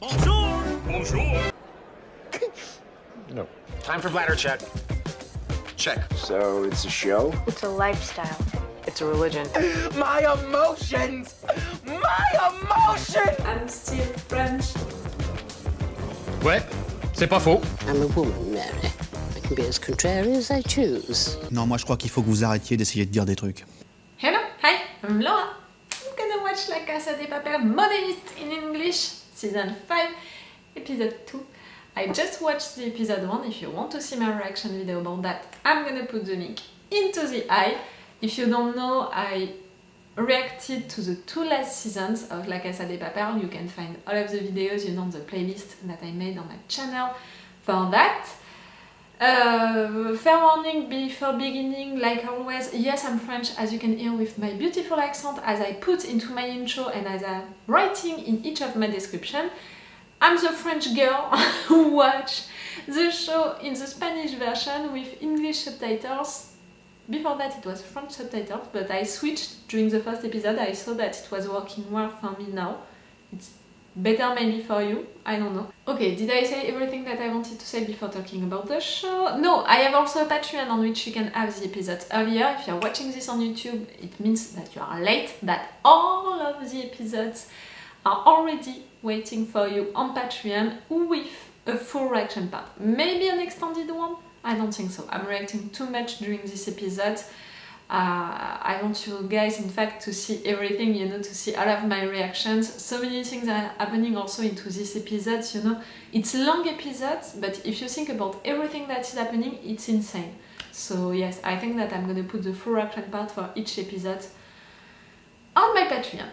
Bonjour! Bonjour! No. Time for bladder check. Check. So it's a show? It's a lifestyle. It's a religion. My emotions! My emotions! I'm still French. Ouais, c'est pas faux. I'm a woman, Mary. I can be as contrary as I choose. Non, moi je crois qu'il faut que vous arrêtiez d'essayer de dire des trucs. Hello, hi, I'm Laura. I'm gonna watch La Casa de Papel Modernist in English, Season 5, Episode 2. I just watched the Episode 1. If you want to see my reaction video about that, I'm gonna put the link into the eye. If you don't know, I reacted to the 2 last seasons of La Casa de Papel. You can find all of the videos, you know, the playlist that I made on my channel for that. Fair warning before beginning, like always, yes, I'm French, as you can hear with my beautiful accent, as I put into my intro and as I'm writing in each of my description. I'm the French girl who watched the show in the Spanish version with English subtitles. Before that it was French subtitles, but I switched during the first episode. I saw that it was working well for me now. It's better maybe for you, I don't know. Okay, did I say everything that I wanted to say before talking about the show? No, I have also a Patreon on which you can have the episodes earlier. If you're watching this on YouTube, it means that you are late, that all of the episodes are already waiting for you on Patreon with a full reaction part. Maybe an extended one? I don't think so. I'm reacting too much during this episode. I want you guys, in fact, to see everything, you know, to see all of my reactions. So many things are happening also into this episode, you know. It's long episodes, but if you think about everything that is happening, it's insane. So yes, I think that I'm gonna put the full reaction part for each episode on my Patreon.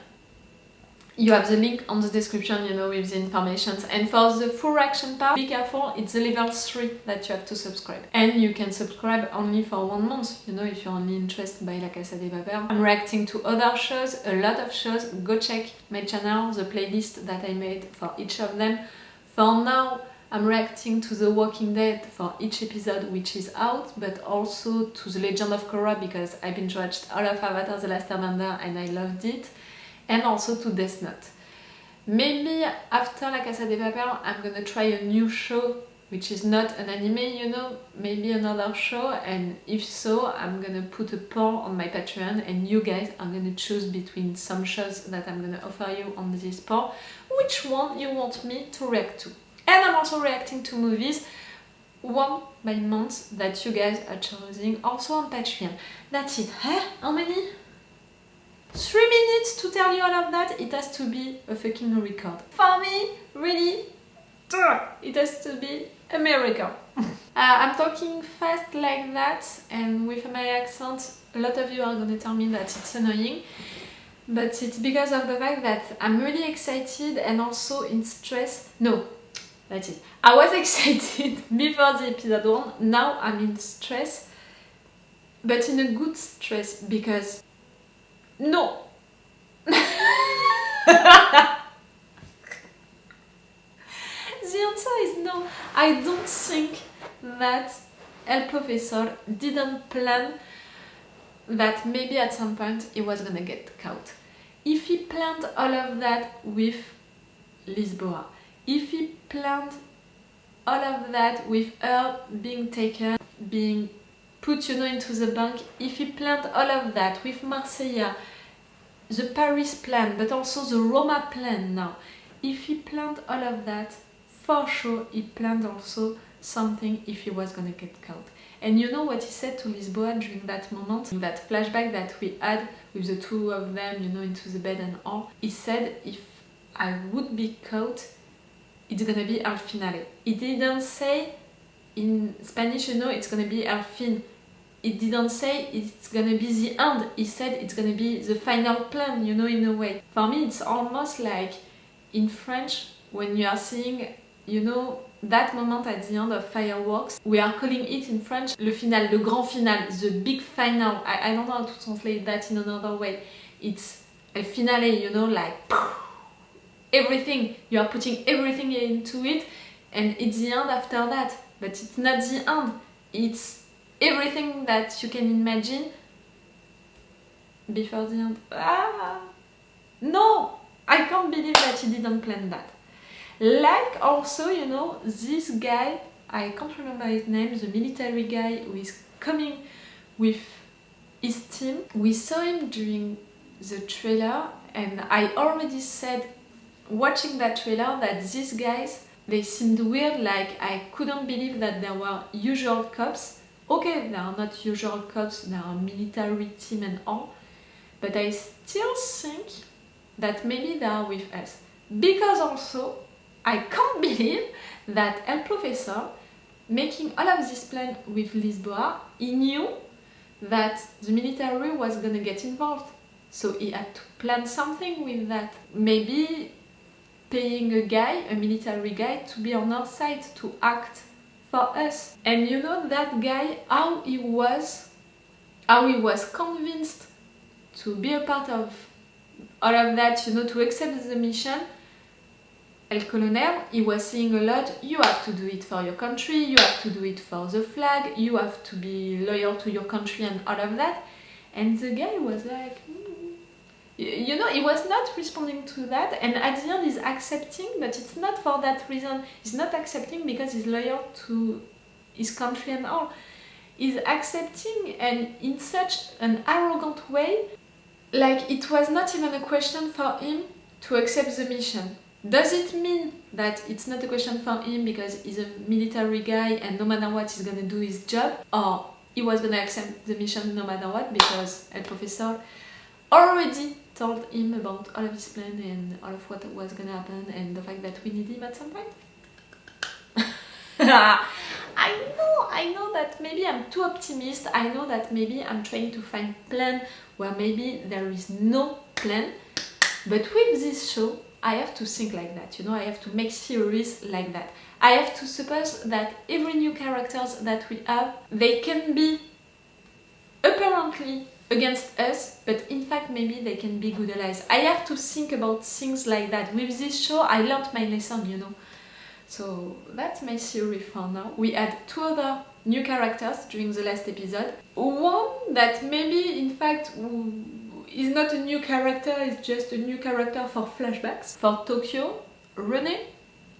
You have the link on the description, you know, with the information. And for the full reaction part, be careful, it's the level 3 that you have to subscribe. And you can subscribe only for 1 month, you know, if you're only interested by La Casa de Papel. I'm reacting to other shows, a lot of shows. Go check my channel, the playlist that I made for each of them. For now, I'm reacting to The Walking Dead for each episode which is out, but also to The Legend of Korra because I binge-watched all of Avatar The Last Airbender and I loved it. And also to Death Note. Maybe after La Casa de Papel I'm gonna try a new show which is not an anime, you know, maybe another show, and if so I'm gonna put a poll on my Patreon and you guys are gonna choose between some shows that I'm gonna offer you on this poll, which one you want me to react to. And I'm also reacting to movies one by month that you guys are choosing also on Patreon. That's it. Huh? How many? 3 minutes to tell you all of that. It has to be a fucking record. For me, really, it has to be a miracle. I'm talking fast like that and with my accent, a lot of you are gonna tell me that it's annoying, but it's because of the fact that I'm really excited and also in stress. No, that's it. I was excited before the episode 1, now I'm in stress, but in a good stress because no. The answer is no. I don't think that El Professor didn't plan that maybe at some point he was gonna get caught. If he planned all of that with Lisboa, if he planned all of that with her being taken, being put, you know, into the bank, if he planned all of that with Marseilla, the Paris plan, but also the Roma plan now, if he planned all of that, for sure he planned also something if he was gonna get caught. And you know what he said to Lisboa during that moment, in that flashback that we had with the 2 of them, you know, into the bed and all? He said, if I would be caught, it's gonna be el finale. He didn't say in Spanish, you know, it's gonna be el fin. It didn't say it's gonna be the end. He said it's gonna be the final plan, you know, in a way. For me, it's almost like in French, when you are seeing, you know, that moment at the end of fireworks, we are calling it in French le final, le grand final, the big final. I don't know how to translate that in another way. It's el finale, you know, like everything. You are putting everything into it, and it's the end after that. But it's not the end. It's everything that you can imagine before the end. No! I can't believe that he didn't plan that. Like also, you know, this guy, I can't remember his name, the military guy who is coming with his team. We saw him during the trailer, and I already said, watching that trailer, that these guys, they seemed weird, like I couldn't believe that there were usual cops. Okay, they are not usual cops, they are a military team and all, but I still think that maybe they are with us. Because also, I can't believe that El Professor, making all of this plan with Lisboa, he knew that the military was gonna get involved. So he had to plan something with that. Maybe paying a guy, a military guy, to be on our side, to act for us. And you know that guy, how he was convinced to be a part of all of that, you know, to accept the mission. El Colonel, he was saying a lot, you have to do it for your country, you have to do it for the flag, you have to be loyal to your country and all of that. And the guy was like, you know, he was not responding to that, and at the end he's accepting, but it's not for that reason. He's not accepting because he's loyal to his country and all. He's accepting, and in such an arrogant way, like it was not even a question for him to accept the mission. Does it mean that it's not a question for him because he's a military guy and no matter what he's gonna do his job, or he was gonna accept the mission no matter what because El Professor already told him about all of his plan and all of what was gonna happen and the fact that we need him at some point? I know that maybe I'm too optimist. I know that maybe I'm trying to find plan where maybe there is no plan. But with this show, I have to think like that, you know, I have to make theories like that. I have to suppose that every new characters that we have, they can be apparently against us, but in fact maybe they can be good allies. I have to think about things like that. With this show, I learned my lesson, you know. So that's my theory for now. We had 2 other new characters during the last episode. One that maybe in fact is not a new character, it's just a new character for flashbacks. For Tokyo, René,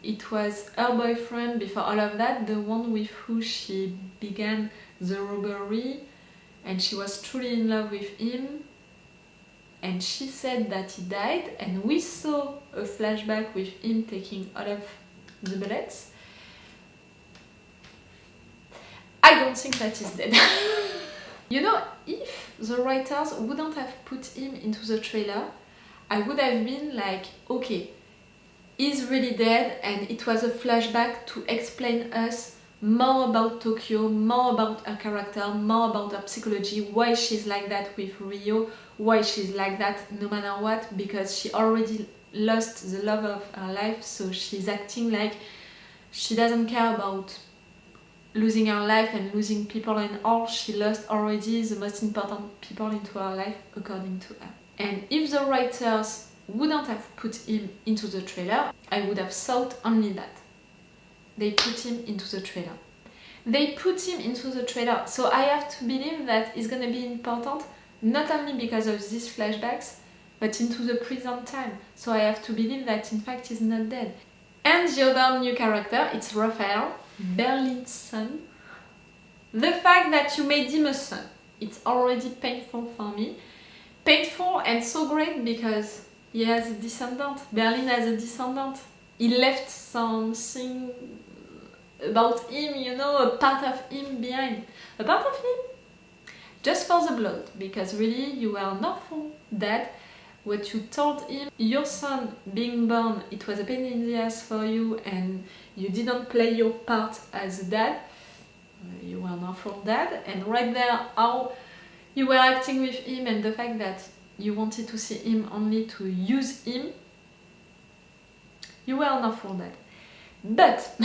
it was her boyfriend before all of that, the one with who she began the robbery, and she was truly in love with him, and she said that he died, and we saw a flashback with him taking all of the bullets. I don't think that he's dead. You know, if the writers wouldn't have put him into the trailer, I would have been like, okay, he's really dead and it was a flashback to explain us more about Tokyo, more about her character, more about her psychology, why she's like that with Rio, why she's like that no matter what, because she already lost the love of her life, so she's acting like she doesn't care about losing her life and losing people and all. She lost already the most important people into her life according to her. And if the writers wouldn't have put him into the trailer, I would have thought only that. They put him into the trailer. They put him into the trailer, so I have to believe that it's gonna be important, not only because of these flashbacks, but into the present time. So I have to believe that in fact he's not dead. And the other new character, it's Raphael, Berlin's son. The fact that you made him a son, it's already painful for me. Painful and so great because he has a descendant. Berlin has a descendant. He left something about him, you know, a part of him behind. A part of him? Just for the blood, because really you were an awful dad. What you told him, your son being born, it was a pain in the ass for you and you didn't play your part as a dad. You were an awful dad, and right there how you were acting with him and the fact that you wanted to see him only to use him, you were an awful dad. But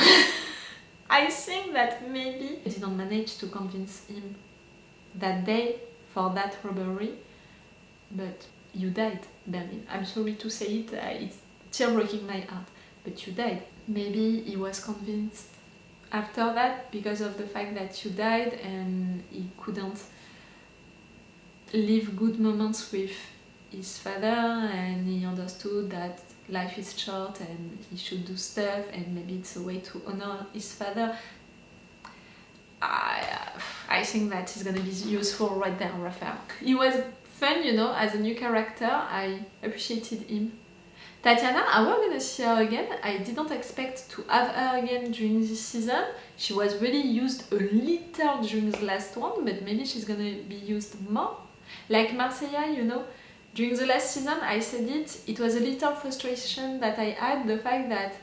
I think that maybe I didn't manage to convince him that day for that robbery, but you died, Berlin. I'm sorry to say it, it's still breaking my heart, but you died. Maybe he was convinced after that because of the fact that you died and he couldn't live good moments with his father, and he understood that life is short and he should do stuff, and maybe it's a way to honor his father. I think that is gonna be useful right there, Raphael. He was fun, you know, as a new character. I appreciated him. Tatiana, we're gonna see her again. I didn't expect to have her again during this season. She was really used a little during the last one, but maybe she's gonna be used more. Like Marseilla, you know, during the last season, I said it was a little frustration that I had, the fact that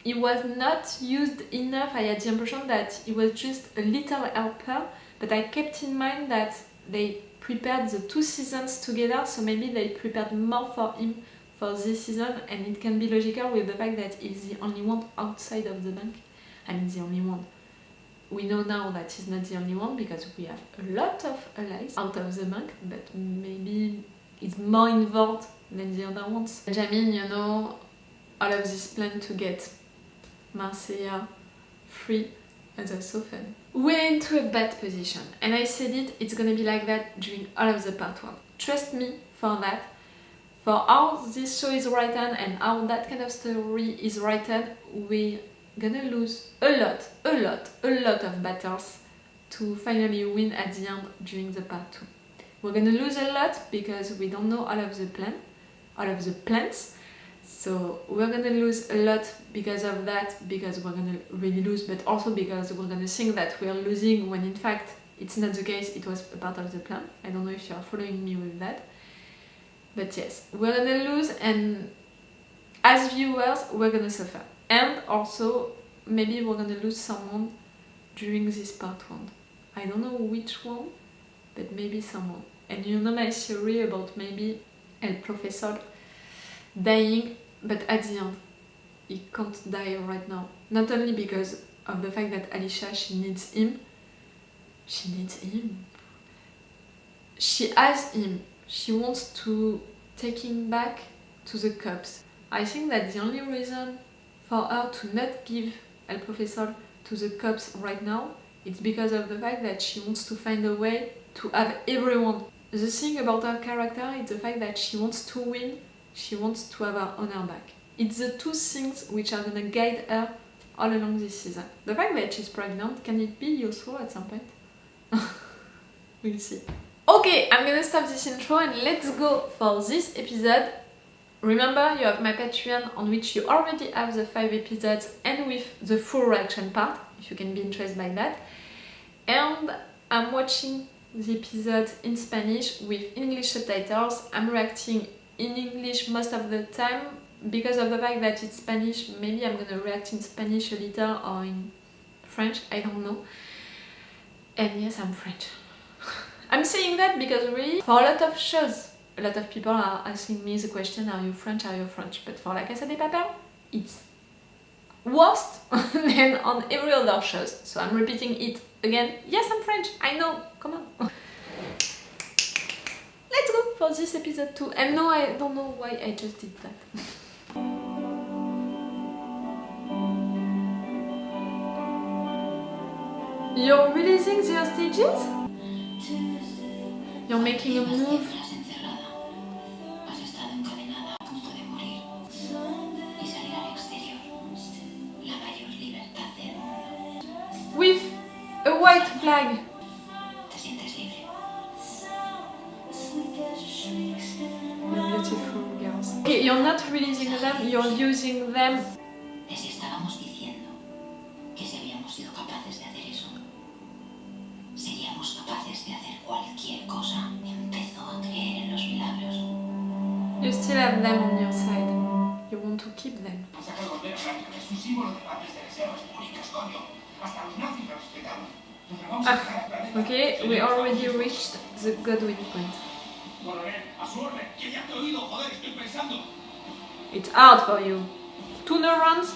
he was not used enough. I had the impression that he was just a little helper, but I kept in mind that they prepared the 2 seasons together, so maybe they prepared more for him for this season, and it can be logical with the fact that he's the only one outside of the bank. I mean, the only one. We know now that he's not the only one because we have a lot of allies out of the bank, but maybe he's more involved than the other ones. Benjamin, you know, all of this plan to get Marseilla free, and that's so fun. We're into a bad position, and I said it's gonna be like that during all of the part 1. Trust me for that. For how this show is written and how that kind of story is written, we're gonna lose a lot of battles to finally win at the end during the part 2. We're gonna lose a lot because we don't know all of the plans. So we're gonna lose a lot because of that, because we're gonna really lose, but also because we're gonna think that we're losing when in fact it's not the case, it was a part of the plan. I don't know if you're following me with that. But yes, we're gonna lose, and as viewers, we're gonna suffer. And also, maybe we're gonna lose someone during this part 1. I don't know which one, but maybe someone. And you know my theory about maybe El Professor dying, but at the end, he can't die right now. Not only because of the fact that Alicia, she needs him. She has him. She wants to take him back to the cops. I think that the only reason for her to not give El Professor to the cops right now, it's because of the fact that she wants to find a way to have everyone. The thing about her character is the fact that she wants to win, she wants to have her honor back. It's the 2 things which are gonna guide her all along this season. The fact that she's pregnant, can it be useful at some point? We'll see. Okay, I'm gonna stop this intro and let's go for this episode. Remember, you have my Patreon on which you already have the 5 episodes and with the full reaction part, if you can be interested by that. And I'm watching the episodes in Spanish with English subtitles. I'm reacting in English most of the time because of the fact that it's Spanish. Maybe I'm gonna react in Spanish a little or in French, I don't know. And yes, I'm French. I'm saying that because really, for a lot of shows, a lot of people are asking me the question, are you French, are you French? But for La Casa de Papel, it's worse than on every other shows. So I'm repeating it again. Yes, I'm French, I know, come on. Let's go for this episode 2. And no, I don't know why I just did that. You're releasing the hostages? You're making a move. With a white flag. You're beautiful girls. Okay, you're not releasing them, you're using them. You still have them on your side. You want to keep them. Okay, we already reached the Godwin point. It's hard for you. 2 neurons?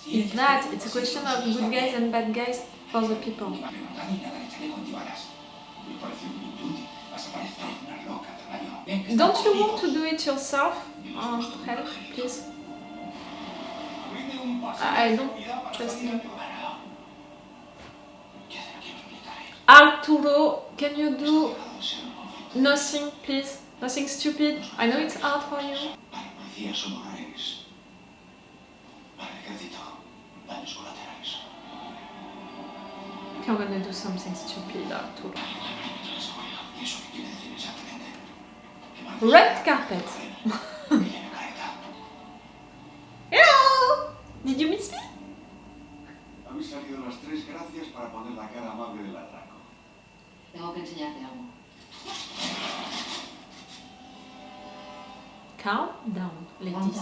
It's that, it's a question of good guys and bad guys for the people. Don't you want to do it yourself? Help, please. I don't trust him. Arturo, can you do Nothing, please. Nothing stupid. I know it's hard for you. Para la policía somos rehenes. Para el ejército, daños colaterales. You're gonna do something stupid, Arturo. ¿Y eso qué quiere decir exactamente? Red carpet. Hello! Did you miss me? Habéis salido las tres, gracias para poner la cara amable del atraco. Tengo que enseñarte algo. Calm down, ladies.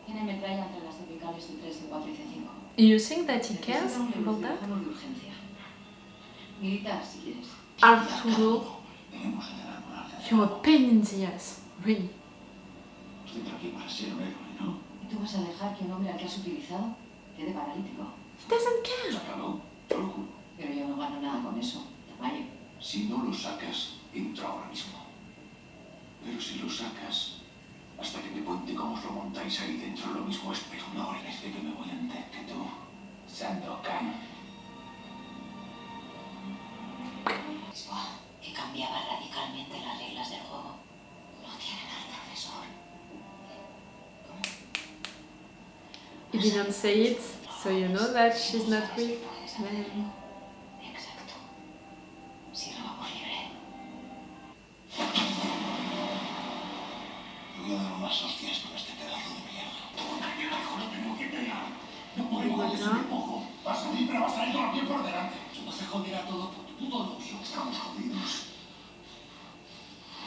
Tiene metralla entre las cervicales C3, C4 y C5. You think that he cares about that? Teléfono de urgencia. Militar, si quieres. Arturo, Debemos entrenar con la you're a pain in the ass. Really. Estoy aquí para ser un héroe, ¿no? ¿Y tú vas a dejar que un hombre al que has utilizado quede paralítico? He doesn't care. Sácalo, te lo juro. Pero yo no gano nada con eso. Tamaño. Si no lo sacas, entro ahora mismo. Pero si lo sacas, hasta que me cuente cómo os lo montáis ahí dentro, lo mismo espero una orden de que me voy antes que tú. Sandokan. Lisboa, que cambiaba radicalmente las reglas del juego. No tiene nada de profesor. He didn't say it, so you know that she's not with men. Exacto. Si lo vamos libre. Te voy a dar unas hostias con este pedazo de mierda. Toma, carajo, lo tengo que pegar. No podemos decirle poco. Va a salir, pero va a salir con la piel por delante. No se joderá todo por tu puto novio. Estamos jodidos.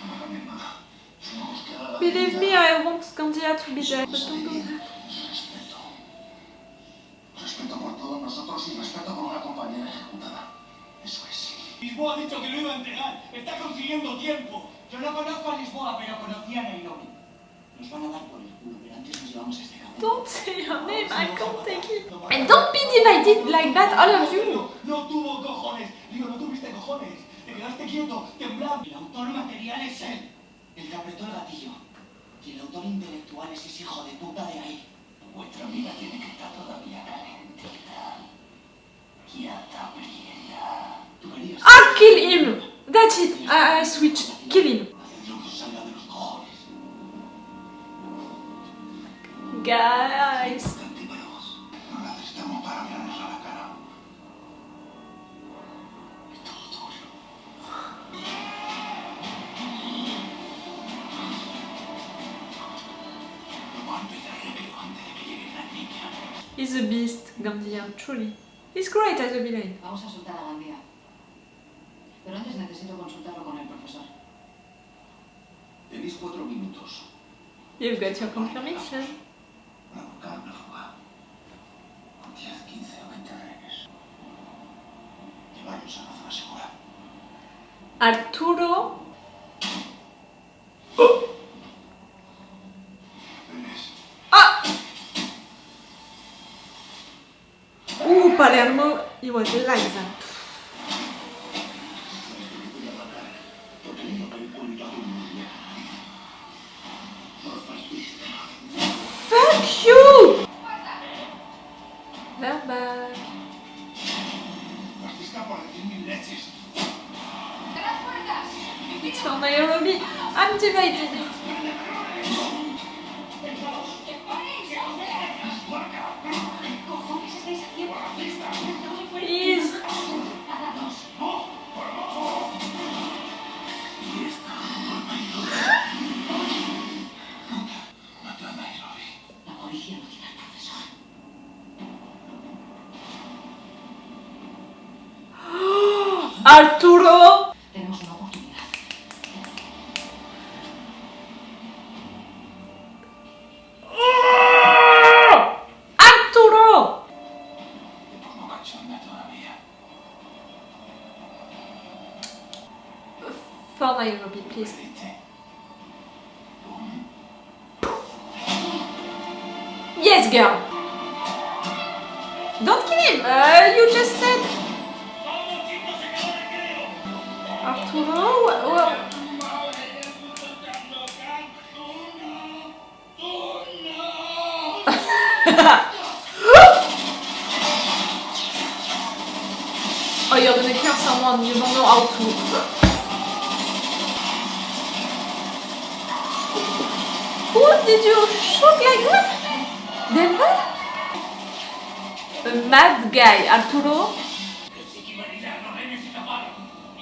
No me cambien nada. Tenemos que dar la Believe me, I want Gandia to be there, but don't do that. Respeto. Respeto por todos nosotros y respeto por una compañera ejecutada. Eso es. Lisboa ha dicho que lo iba a entregar. Está consiguiendo tiempo. Yo no conozco a Lisboa, pero conocía a Nairobi. Nos van a dar por el culo, pero antes nos llevamos a este cabrón. Don't say her name, I can't take it. And don't be divided like that, all of you. No tuvo cojones. Digo, no tuviste cojones. Te quedaste quieto, temblando. El autor material es él. El que apretó el gatillo. Y el autor intelectual es ese hijo de puta de ahí. Vuestra amiga tiene que estar todavía calentita. Ya está fría. Tú querías Ah, kill him! That's it, I switched. Kill him. Haced lo que os salga de los cojones. Guys. Cantímeros. No necesitamos para mirarnos a la cara. Es todo tuyo. Vamos a empezar el pelo antes de que lleguen las niñas. He's a beast, Gandia, truly. He's great as a villain. Vamos a soltar a Gandía. Pero antes necesito consultarlo con el profesor. Tenéis 4 minutos. You've got your confirmation. Para buscar una fuga. Con 10, 15 o 20 rehenes. Llevarlos a la zona segura. Arturo. Rehenes. Palermo, he was like that. Fuck you! They're back. Así está por decir mil leches. It's for Nairobi. I'm divided. Please. Mata a Nairobi. La policía no tiene al profesor. Arturo! Tenemos una oportunidad. Arturo! Te pongo cachonda todavía. For Nairobi, please. Vete. Yes, girl! Don't kill him! You just said... Arturo? Well... Oh, you're gonna kill on, you don't know how to. What did you shoot like that? Then what? A mad guy, Arturo.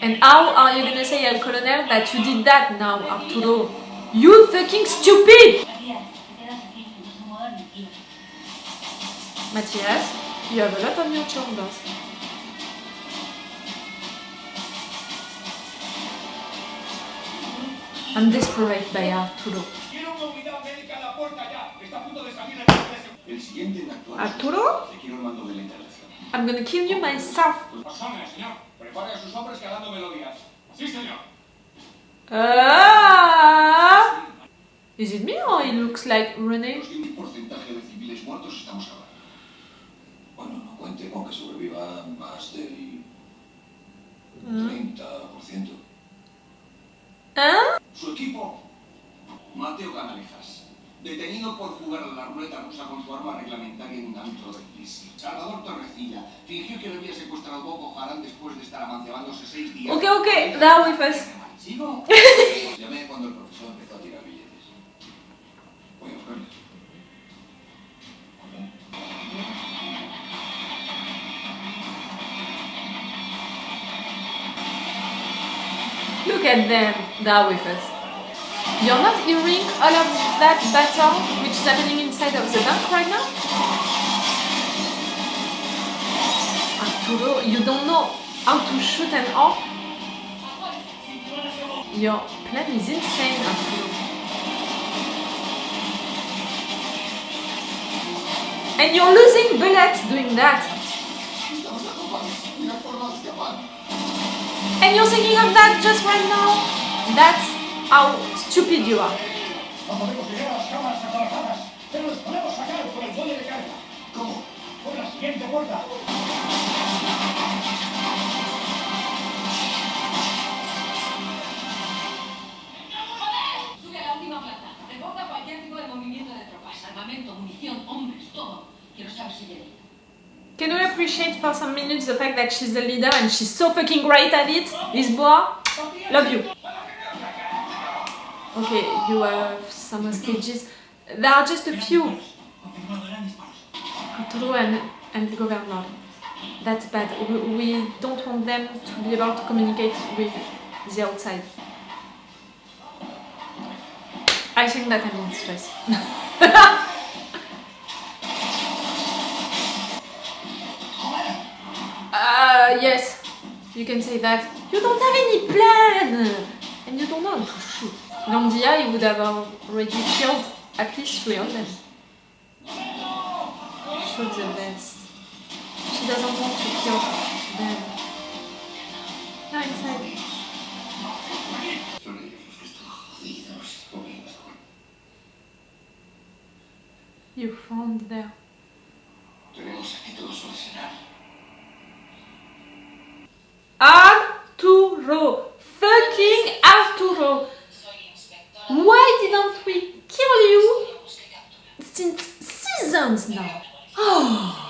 And how are you gonna say, El Colonel, that you did that now, Arturo? You fucking stupid! Matthias, you have a lot on your shoulders. I'm desperate by Arturo. Arturo? I'm gonna kill you myself. Is it me or he looks like René? Bueno, no cuente con que sobreviva más del 30%. Hein? Su equipo, Mateo Canalejas, detenido por jugar a la ruleta rusa con su arma reglamentaria en un antro de crisis. Salvador Torrecilla fingió que le había secuestrado Boko Haram después de estar amanceándose 6 días. Okay, now with us. ¿Sigo? Llamé cuando el profesor empezó a tirar billetes. Voy a buscarle. Look at them, they're with us. You're not hearing all of that battle which is happening inside of the bank right now? Arturo, you don't know how to shoot an orc? Your plan is insane, Arturo. And you're losing bullets doing that. And you're thinking of that just right now? That's how stupid you are. Can we appreciate for some minutes the fact that she's the leader and she's so fucking great at it? Lisboa, love you. Okay, you have some stages. There are just a few. Arturo and the governor. That's bad. We don't want them to be able to communicate with the outside. I think that I'm in stress. Yes, you can say that. You don't have any plan! And you don't know how to shoot. Landia, he would have already killed at least 3 of them. Shoot the best. She doesn't want to kill them. Now inside. You found there. Arturo! Fucking Arturo! Why didn't we kill you since seasons now? Oh.